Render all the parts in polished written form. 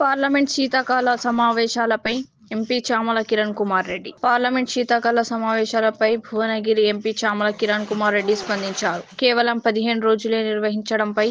Parliament శీతాకాల సమావేశాలపై MP Chamala Kiran Kumar Reddy. Parliament శీతాకాల సమావేశాలపై Bhuvanagiri MP Chamala Kiran Kumar Reddy స్పందించారు. కేవలం 15 రోజులే నిర్వహించడంపై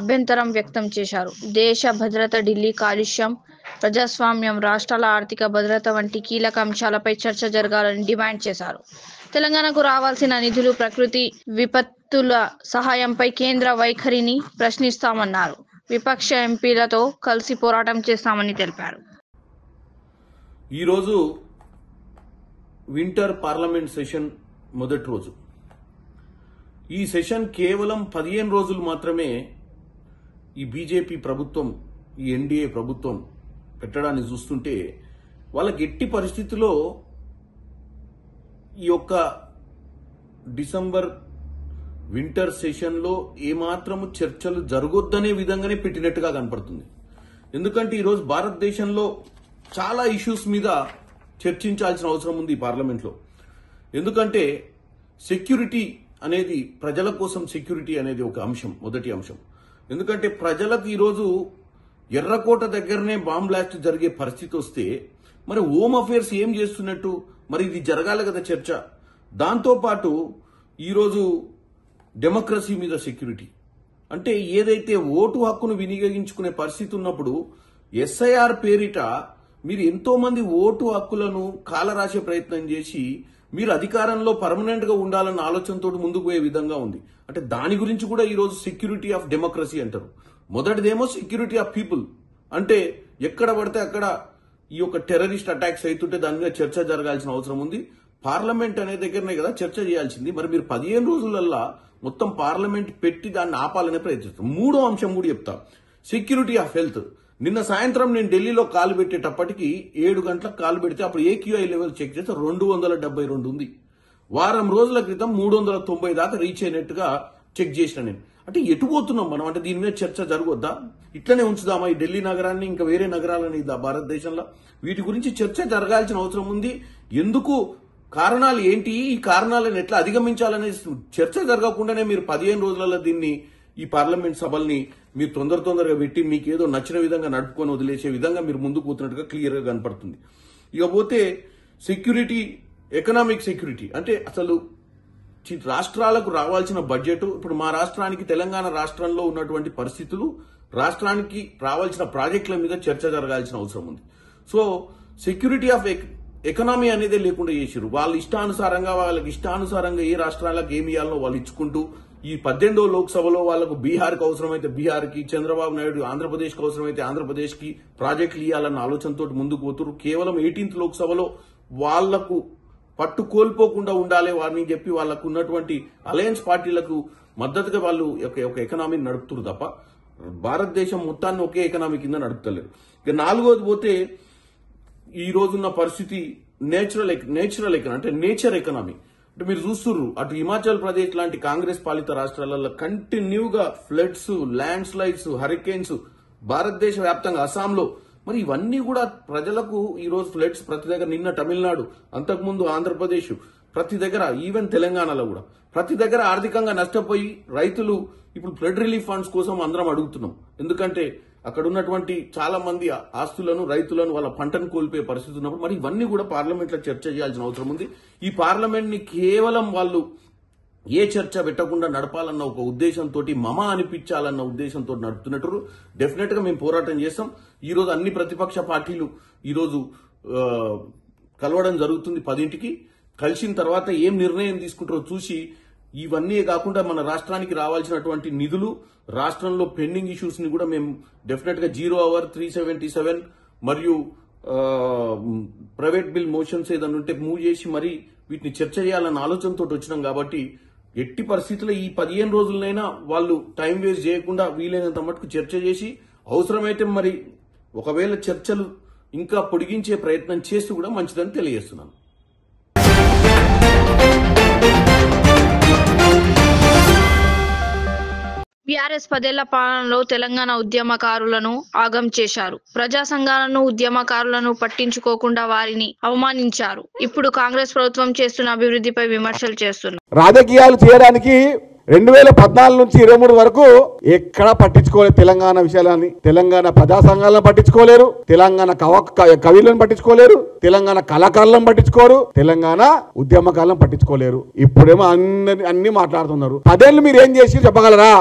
అభ్యంతరం వ్యక్తం చేశారు. దేశ భద్రత, ఢిల్లీ కాలుష్యం, ప్రజాస్వామ్యం, రాష్ట్రాల ఆర్థిక భద్రత వంటి కీలక అంశాలపై చర్చ జరగాలని డిమాండ్ చేశారు. తెలంగాణకు రావాల్సిన నిధులు, ప్రకృతి విపత్తుల సహాయంపై కేంద్ర వైఖరిని ప్రశ్నిస్తామన్నారు. విపక్ష ఎంపీలతో కలిసి పోరాటం చేస్తామని తెలిపారు. ఈరోజు వింటర్ పార్లమెంట్ సెషన్ మొదటి రోజు. ఈ సెషన్ కేవలం 15 రోజులు మాత్రమే ఈ బీజేపీ ప్రభుత్వం, ఈ ఎన్డీఏ ప్రభుత్వం పెట్టడాన్ని చూస్తుంటే వాళ్ళకి ఎట్టి పరిస్థితుల్లో ఈ యొక్క డిసెంబర్ వింటర్ సెషన్లో ఏమాత్రము చర్చలు జరగొద్దనే విధంగానే పెట్టినట్టుగా కనపడుతుంది. ఎందుకంటే ఈరోజు భారతదేశంలో చాలా ఇష్యూస్ మీద చర్చించాల్సిన అవసరం ఉంది ఈ పార్లమెంట్లో. ఎందుకంటే సెక్యూరిటీ అనేది, ప్రజల కోసం సెక్యూరిటీ అనేది ఒక అంశం, మొదటి అంశం. ఎందుకంటే ప్రజలకు ఈరోజు ఎర్రకోట దగ్గరనే బాంబ్ బ్లాస్ట్ జరిగే పరిస్థితి వస్తే మరి హోమ్ అఫేర్స్ ఏం చేస్తున్నట్టు? మరి ఇది జరగాలి కదా చర్చ. దాంతోపాటు ఈరోజు డెమోక్రసీ మీద సెక్యూరిటీ అంటే ఏదైతే ఓటు హక్కును వినియోగించుకునే పరిస్థితి ఉన్నప్పుడు ఎస్ఐఆర్ పేరిట మీరు ఎంతో మంది ఓటు హక్కులను కాలరాసే ప్రయత్నం చేసి మీరు అధికారంలో పర్మనెంట్ గా ఉండాలన్న ఆలోచనతో ముందుకు పోయే విధంగా ఉంది. అంటే దాని గురించి కూడా ఈరోజు సెక్యూరిటీ ఆఫ్ డెమోక్రసీ అంటారు. మొదటిదేమో సెక్యూరిటీ ఆఫ్ పీపుల్, అంటే ఎక్కడ పడితే అక్కడ ఈ యొక్క టెర్రరిస్ట్ అటాక్స్ అవుతుంటే దాని మీద చర్చ జరగాల్సిన అవసరం ఉంది. పార్లమెంట్ అనే దగ్గరనే కదా చర్చ చేయాల్సింది. మరి మీరు 15 రోజులల్లా మొత్తం పార్లమెంట్ పెట్టి దాన్ని ఆపాలనే ప్రయత్నిస్తారు. మూడో అంశం కూడా చెప్తా, సెక్యూరిటీ ఆఫ్ హెల్త్. నిన్న సాయంత్రం నేను ఢిల్లీలో కాలు పెట్టేటప్పటికి 7 గంటలకు కాలు పెడితే అప్పుడు ఏక్యూఐ లెవెల్ చెక్ చేస్తే 272 ఉంది. వారం రోజుల క్రితం 390 దాకా రీచ్ అయినట్టుగా చెక్ చేసిన నేను. అంటే ఎటు పోతున్నాం మనం? అంటే దీని మీద చర్చ జరగొద్దా? ఇట్లనే ఉంచుదామా ఈ ఢిల్లీ నగరాన్ని, ఇంకా వేరే నగరాలని భారతదేశంలో? వీటి గురించి చర్చ జరగాల్సిన అవసరం ఉంది. ఎందుకు, కారణాలు ఏంటి, ఈ కారణాలను ఎట్లా అధిగమించాలనే చర్చ జరగకుండానే మీరు 15 రోజులలో దీన్ని, ఈ పార్లమెంట్ సభల్ని మీరు తొందరగా పెట్టి మీకు ఏదో నచ్చిన విధంగా నడుపుకొని వదిలేసే విధంగా మీరు ముందుకు పోతున్నట్టుగా క్లియర్ గా కనపడుతుంది. ఇకపోతే సెక్యూరిటీ, ఎకనామిక్ సెక్యూరిటీ అంటే అసలు రాష్ట్రాలకు రావాల్సిన బడ్జెట్, ఇప్పుడు మా రాష్ట్రానికి, తెలంగాణ రాష్ట్రంలో ఉన్నటువంటి పరిస్థితులు, రాష్ట్రానికి రావాల్సిన ప్రాజెక్టుల మీద చర్చ జరగాల్సిన అవసరం ఉంది. సో సెక్యూరిటీ ఆఫ్ ఎకనామీ అనేదే లేకుండా చేశారు. వాళ్ళ ఇష్టానుసారంగా, వాళ్ళకి ఇష్టానుసారంగా ఏ రాష్ట్రాలకు ఏమి ఇవ్వాలనో వాళ్ళు ఇచ్చుకుంటూ, ఈ 18వ లోక్సభలో వాళ్లకు బీహార్కి అవసరమైతే బీహార్కి, చంద్రబాబు నాయుడు ఆంధ్రప్రదేశ్కి అవసరమైతే ఆంధ్రప్రదేశ్కి ప్రాజెక్టులు ఇవ్వాలన్న ఆలోచనతో ముందుకు పోతున్నారు. కేవలం 18th లోక్సభలో వాళ్లకు పట్టు కోల్పోకుండా ఉండాలి వారిని చెప్పి వాళ్లకు ఉన్నటువంటి అలయన్స్ పార్టీలకు మద్దతుగా వాళ్ళు ఒక ఎకనామీని నడుపుతున్నారు తప్ప భారతదేశం మొత్తాన్ని ఒకే ఎకనామీ కింద నడుపుతలేరు. ఇక నాలుగోది పోతే ఈ రోజున్న పరిస్థితి నేచురల్ ఎకనామీ, అంటే నేచర్ ఎకనామీ. అంటే మీరు చూస్తున్నారు, అటు హిమాచల్ ప్రదేశ్ లాంటి కాంగ్రెస్ పాలిత రాష్ట్రాలలో కంటిన్యూగా ఫ్లడ్స్, ల్యాండ్ స్లైడ్స్, హరికేన్స్, భారతదేశ వ్యాప్తంగా అస్సాంలో. మరి ఇవన్నీ కూడా ప్రజలకు ఈరోజు ఫ్లడ్స్ ప్రతి దగ్గర, నిన్న తమిళనాడు, అంతకుముందు ఆంధ్రప్రదేశ్, ప్రతి దగ్గర, ఈవెన్ తెలంగాణలో కూడా ప్రతి దగ్గర ఆర్థికంగా నష్టపోయి రైతులు ఇప్పుడు ఫ్లడ్ రిలీఫ్ ఫండ్స్ కోసం అందరం అడుగుతున్నాం. ఎందుకంటే అక్కడ ఉన్నటువంటి చాలా మంది ఆస్తులను, రైతులను, వాళ్ళ పంటను కోల్పోయే పరిస్థితి ఉన్నప్పుడు మరి ఇవన్నీ కూడా పార్లమెంట్లో చర్చ చేయాల్సిన అవసరం ఉంది. ఈ పార్లమెంట్ ని కేవలం వాళ్ళు ఏ చర్చ పెట్టకుండా నడపాలన్న ఒక ఉద్దేశంతో, మమ అనిపించాలన్న ఉద్దేశంతో నడుపుతున్నట్టు. డెఫినెట్ గా మేము పోరాటం చేస్తాం. ఈ రోజు అన్ని ప్రతిపక్ష పార్టీలు ఈరోజు కలవడం జరుగుతుంది 10ంటికి. కలిసిన తర్వాత ఏం నిర్ణయం తీసుకుంటారో చూసి, ఇవన్నీ కాకుండా మన రాష్ట్రానికి రావాల్సినటువంటి నిధులు, రాష్ట్రంలో పెండింగ్ ఇష్యూస్ ని కూడా మేము డెఫినెట్ గా 0 అవర్ 377 మరియు ప్రైవేట్ బిల్ మోషన్స్ ఏదైనా ఉంటే మూవ్ చేసి మరి వీటిని చర్చ చేయాలన్న ఆలోచనతో వచ్చినాం. కాబట్టి ఎట్టి పరిస్థితుల్లో ఈ 15 రోజులనైనా వాళ్ళు టైం వేస్ట్ చేయకుండా వీలైనంత మటుకు చర్చ చేసి, అవసరమైతే మరి ఒకవేళ చర్చలు ఇంకా పొడిగించే ప్రయత్నం చేస్తూ కూడా మంచిదని తెలియజేస్తున్నాను. బీఆర్ఎస్ 10 ఏళ్ల పాలనలో తెలంగాణ ఉద్యమకారులను ఆగం చేశారు. ప్రజా సంఘాలను, ఉద్యమకారులను పట్టించుకోకుండా వారిని అవమానించారు. ఇప్పుడు కాంగ్రెస్ ప్రభుత్వం చేస్తున్న అభివృద్ధిపై విమర్శలు చేస్తున్నారు. రాజకీయాలు చేయడానికి 2014 నుంచి 23 వరకు ఎక్కడా పట్టించుకోలేదు తెలంగాణ విషయాలని. తెలంగాణ ప్రజా సంఘాలను పట్టించుకోలేరు, తెలంగాణ కవులను పట్టించుకోలేరు, తెలంగాణ కళాకారులను పట్టించుకోరు, తెలంగాణ ఉద్యమకాలను పట్టించుకోలేరు. ఇప్పుడేమో అన్ని మాట్లాడుతున్నారు. 10 ఏళ్ళు మీరు ఏం చేసి చెప్పగలరా?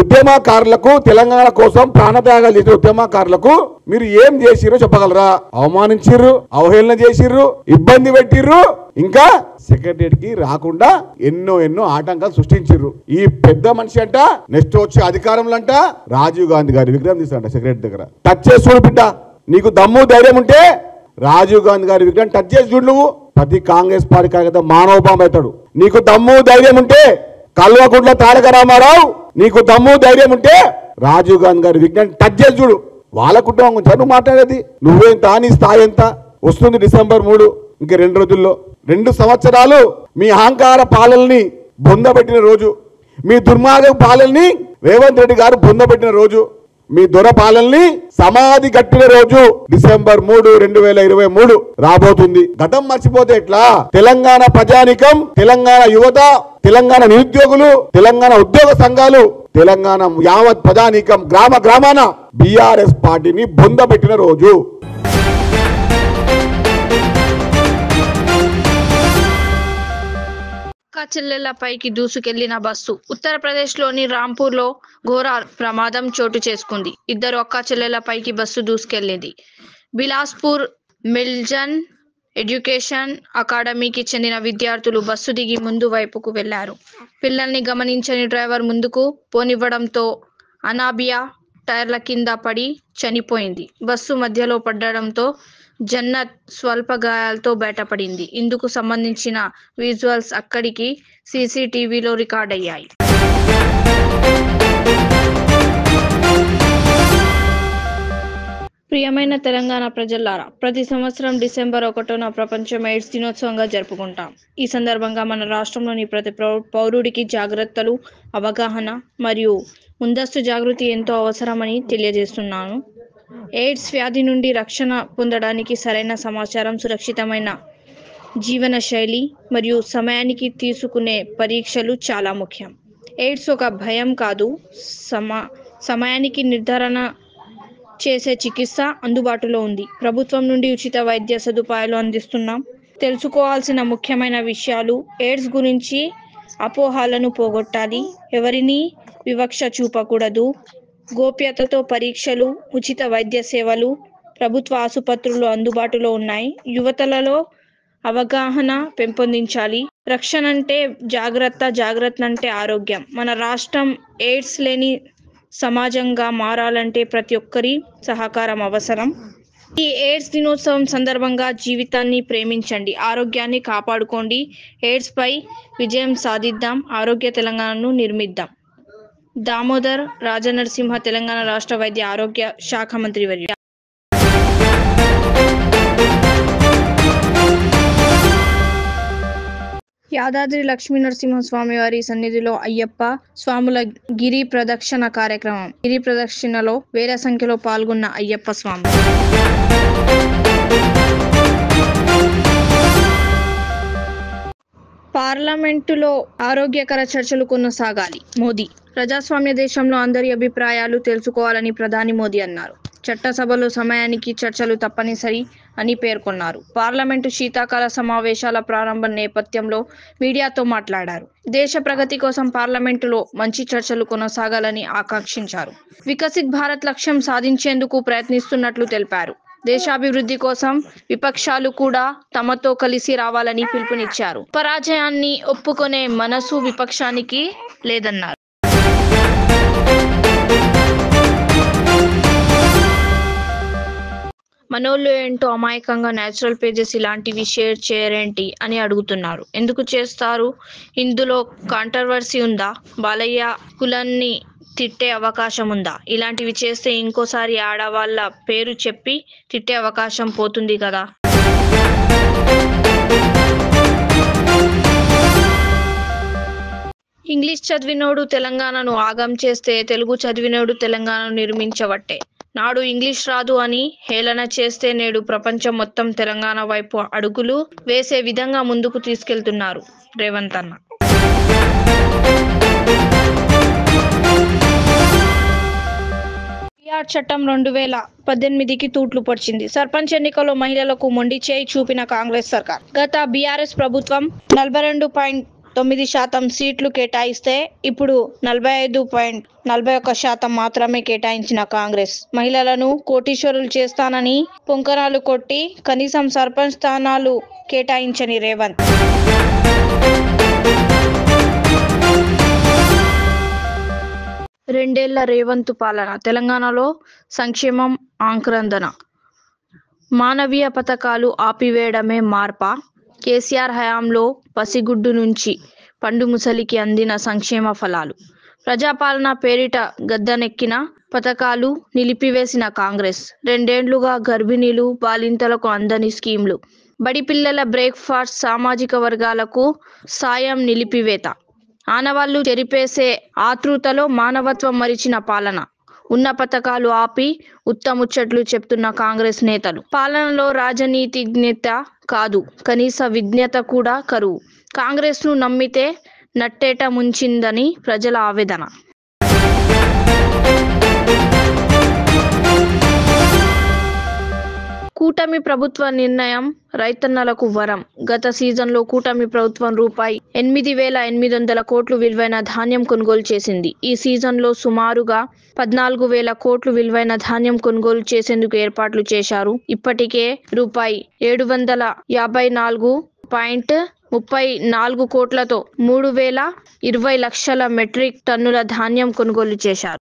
ఉద్యమకారులకు, తెలంగాణ కోసం ప్రాణత్యాగాలు చేసిన ఉద్యమకారులకు మీరు ఏం చేసిరో చెప్పగలరా? అవమానించిర్రు, అవహేళన చేసిర్రు, ఇబ్బంది పెట్టిర్రు, ఇంకా సెక్రటరియట్ కి రాకుండా ఎన్నో ఆటంకాలు సృష్టించిర్రు. ఈ పెద్ద మనిషి అంట నెక్స్ట్ వచ్చే అధికారంలో అంట రాజీవ్ గాంధీ గారి విగ్రహం తీస్తారంట సెక్రటరీ దగ్గర. టచ్ చేసి చూడు బిడ్డ, నీకు దమ్ము ధైర్యం ఉంటే రాజీవ్ గాంధీ గారి విగ్రహం టచ్ చేసి చూడు. నువ్వు ప్రతి కాంగ్రెస్ పార్టీ కార్యకర్త మానవబాంబు అవుతాడు. నీకు దమ్ము ధైర్యం ఉంటే కల్వకుంట్ల తారక రామారావు, నీకు దమ్ము ధైర్యం ఉంటే రాజీవ్ గాంధీ గారి విగ్రహం టచ్ చేసి చూడు. వాళ్ళ కుటుంబం గురించి నువ్వు మాట్లాడేది. నువ్వేంత, నీ స్థాయి ఎంత? వస్తుంది డిసెంబర్ 3, ఇంక 2 రోజుల్లో. 2 సంవత్సరాలు మీ అహంకార పాలనని బొందబెట్టిన రోజు, మీ దుర్మార్గ పాలనని రేవంత్ రెడ్డి గారు బొందబెట్టిన రోజు, మీ దొర పాలనని సమాధి కట్టిన రోజు డిసెంబర్ 3, 2023 రాబోతుంది. గతం మర్చిపోతే ఎట్లా? తెలంగాణ ప్రజానికం, తెలంగాణ యువత, తెలంగాణ నిరుద్యోగులు, తెలంగాణ ఉద్యోగ సంఘాలు, తెలంగాణ యావత్ ప్రజానికం గ్రామాన బీఆర్ఎస్ పార్టీని బొందబెట్టిన రోజు. అక్క చెల్లెళ్లపైకి దూసుకెళ్లిన బస్సు. ఉత్తరప్రదేశ్లోని రాంపూర్లో ఘోర ప్రమాదం చోటు చేసుకుంది. 2 అక్క చెల్లెళ్లపైకి బస్సు దూసుకెళ్లింది. బిలాస్పూర్ మిల్జన్ ఎడ్యుకేషన్ అకాడమీకి చెందిన విద్యార్థులు బస్సు దిగి ముందు వైపుకు వెళ్లారు. పిల్లల్ని గమనించని డ్రైవర్ ముందుకు పోనివ్వడంతో అనాబియా టైర్ల కింద పడి చనిపోయింది. బస్సు మధ్యలో పడడంతో జన్నత్ స్వల్ప గాయాలతో బయటపడింది. ఇందుకు సంబంధించిన విజువల్స్ అక్కడికి సీసీటీవీలో రికార్డ్ అయ్యాయి. ప్రియమైన తెలంగాణ ప్రజలారా, ప్రతి సంవత్సరం డిసెంబర్ 1న ప్రపంచ ఎయిడ్స్ దినోత్సవంగా జరుపుకుంటాం. ఈ సందర్భంగా మన రాష్ట్రంలోని ప్రతి పౌరుడికి జాగ్రత్తలు, అవగాహన మరియు ముందస్తు జాగృతి ఎంతో అవసరమని తెలియజేస్తున్నాను. ఎయిడ్స్ వ్యాధి నుండి రక్షణ పొందడానికి సరైన సమాచారం, సురక్షితమైన జీవన శైలి మరియు సమయానికి తీసుకునే పరీక్షలు చాలా ముఖ్యం. ఎయిడ్స్ ఒక భయం కాదు, సమయానికి నిర్ధారణ చేసే చికిత్స అందుబాటులో ఉంది. ప్రభుత్వం నుండి ఉచిత వైద్య సదుపాయాలు అందిస్తున్నాం. తెలుసుకోవాల్సిన ముఖ్యమైన విషయాలు: ఎయిడ్స్ గురించి అపోహలను పోగొట్టాలి, ఎవరిని వివక్ష చూపకూడదు, గోప్యతతో పరీక్షలు, ఉచిత వైద్య సేవలు ప్రభుత్వ ఆసుపత్రుల్లో అందుబాటులో ఉన్నాయి. యువతలలో అవగాహన పెంపొందించాలి. రక్షణ అంటే జాగ్రత్త అంటే ఆరోగ్యం. మన రాష్ట్రం ఎయిడ్స్ లేని సమాజంగా మారాలంటే ప్రతి ఒక్కరి సహకారం అవసరం. ఈ ఎయిడ్స్ దినోత్సవం సందర్భంగా జీవితాన్ని ప్రేమించండి, ఆరోగ్యాన్ని కాపాడుకోండి. ఎయిడ్స్ పై విజయం సాధిద్దాం, ఆరోగ్య తెలంగాణను నిర్మిద్దాం. దామోదర్ రాజనరసింహ, తెలంగాణ రాష్ట్ర వైద్య ఆరోగ్య శాఖ మంత్రి వర్యులు. యాదాద్రి లక్ష్మీ నరసింహస్వామి వారి సన్నిధిలో అయ్యప్ప స్వాముల గిరి ప్రదక్షిణ కార్యక్రమం. గిరి ప్రదక్షిణలో వేల సంఖ్యలో పాల్గొన్న అయ్యప్ప స్వామి. పార్లమెంటులో ఆరోగ్యకర చర్చలు కొనసాగాలి. మోదీ. ప్రజాస్వామ్య దేశంలో అందరి అభిప్రాయాలు తెలుసుకోవాలని ప్రధాని మోదీ అన్నారు. చట్టసభలో సమయానికి చర్చలు తప్పనిసరి అని పేర్కొన్నారు. పార్లమెంటు శీతాకాల సమావేశాల ప్రారంభ నేపథ్యంలో మీడియాతో మాట్లాడారు. దేశ ప్రగతి కోసం పార్లమెంటులో మంచి చర్చలు కొనసాగాలని ఆకాంక్షించారు. వికసిత్ భారత్ లక్ష్యం సాధించేందుకు ప్రయత్నిస్తున్నట్లు తెలిపారు. దేశాభివృద్ధి కోసం విపక్షాలు కూడా తమతో కలిసి రావాలని పిలుపునిచ్చారు. పరాజయాన్ని ఒప్పుకునే మనసు విపక్షానికి లేదన్నారు. మనోళ్ళు ఏంటో అమాయకంగా నేచురల్ పేజెస్ ఇలాంటివి షేర్ చేయరేంటి అని అడుగుతున్నారు. ఎందుకు చేస్తారు? ఇందులో కాంట్రవర్సీ ఉందా? బాలయ్య కులాన్ని తిట్టే అవకాశం ఉందా? ఇలాంటివి చేస్తే ఇంకోసారి ఆడవాళ్ళ పేరు చెప్పి తిట్టే అవకాశం పోతుంది కదా. ఇంగ్లీష్ చదివినోడు తెలంగాణను ఆగం చేస్తే తెలుగు చదివినోడు తెలంగాణను నిర్మించవట్టే. నాడు ఇంగ్లీష్ రాదు అని హేళన చేస్తే నేడు ప్రపంచం మొత్తం తెలంగాణ వైపు అడుగులు వేసే విధంగా ముందుకు తీసుకెళ్తున్నారు రేవంత్ అన్న. పీఆర్ చట్టం 2018కి తూట్లు పొడిచింది. సర్పంచ్ ఎన్నికల్లో మహిళలకు మొండి చేయి చూపిన కాంగ్రెస్ సర్కార్. గత బీఆర్ఎస్ ప్రభుత్వం 42.9% సీట్లు కేటాయిస్తే ఇప్పుడు 45.41% మాత్రమే కేటాయించిన కాంగ్రెస్ మహిళలను కోటీశ్వరులు చేస్తానని పొంకనాలు కొట్టి కనీసం సర్పంచ్ స్థానాలు కేటాయించని రేవంత్. రెండేళ్ల రేవంత్ పాలన. తెలంగాణలో సంక్షేమం ఆక్రందన. మానవీయ పథకాలు ఆపివేయడమే మార్పా? కేసీఆర్ హయాంలో పసిగుడ్డు నుంచి పండు ముసలికి అందిన సంక్షేమ ఫలాలు. ప్రజాపాలన పేరిట గద్దెనెక్కిన పథకాలు నిలిపివేసిన కాంగ్రెస్. రెండేండ్లుగా గర్భిణీలు, బాలింతలకు అందని స్కీమ్లు. బడి పిల్లల బ్రేక్ఫాస్ట్, సామాజిక వర్గాలకు సాయం నిలిపివేత. ఆనవాళ్లు చెరిపేసే ఆతృతలో మానవత్వం మరిచిన పాలన. ఉన్న పథకాలు ఆపి ఉత్తముచ్చట్లు చెప్తున్న కాంగ్రెస్ నేతలు. పాలనలో రాజనీతిజ్ఞత కాదు, కనీస విజ్ఞత కూడా కరువు. కాంగ్రెస్ను నమ్మితే నట్టేట ముంచిందని ప్రజల ఆవేదన. కూటమి ప్రభుత్వ నిర్ణయం రైతన్నలకు వరం. గత సీజన్లో కూటమి ప్రభుత్వం ₹8,800 కోట్లు విలువైన ధాన్యం కొనుగోలు చేసింది. ఈ సీజన్లో సుమారుగా 14,000 కోట్లు విలువైన ధాన్యం కొనుగోలు చేసేందుకు ఏర్పాట్లు చేశారు. ఇప్పటికే ₹54.34 కోట్లతో 3,020 లక్షల మెట్రిక్ టన్నుల ధాన్యం కొనుగోలు చేశారు.